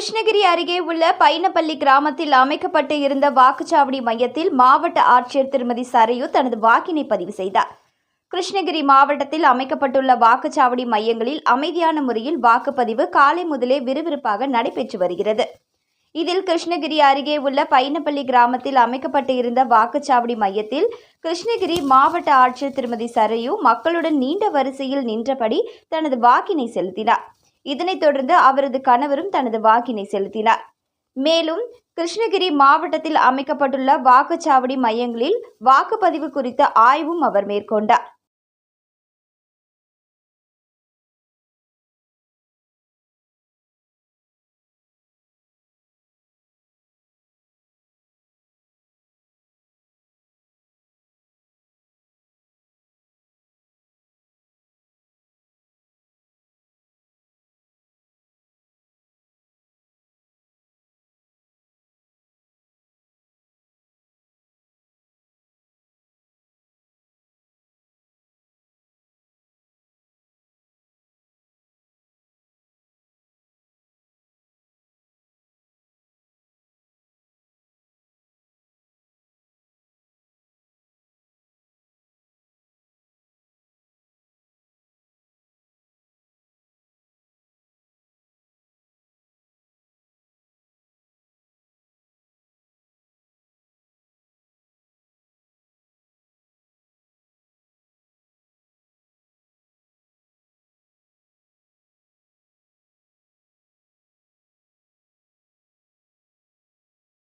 கிருஷ்ணகிரி அருகே உள்ள பைனப்பள்ளி கிராமத்தில் அமைக்கப்பட்டு இருந்த வாக்குச்சாவடி மையத்தில் மாவட்ட ஆட்சியர் திருமதி சரையு தனது வாக்கினை பதிவு செய்தார். கிருஷ்ணகிரி மாவட்டத்தில் அமைக்கப்பட்டுள்ள வாக்குச்சாவடி மையங்களில் அமைதியான முறையில் வாக்குப்பதிவு காலை முதலே விறுவிறுப்பாக நடைபெற்று வருகிறது. இதில் கிருஷ்ணகிரி அருகே உள்ள பைனப்பள்ளி கிராமத்தில் அமைக்கப்பட்டு இருந்த வாக்குச்சாவடி மையத்தில் கிருஷ்ணகிரி மாவட்ட ஆட்சியர் திருமதி சரையு மக்களுடன் நீண்ட வரிசையில் நின்றபடி தனது வாக்கினை செலுத்தினார். இதனைத் தொடர்ந்து அவரது கணவரும் தனது வாக்கினை செலுத்தினார். மேலும் கிருஷ்ணகிரி மாவட்டத்தில் அமைக்கப்பட்டுள்ள வாக்குச்சாவடி மையங்களில் வாக்குப்பதிவு குறித்த ஆய்வும் அவர் மேற்கொண்டார்.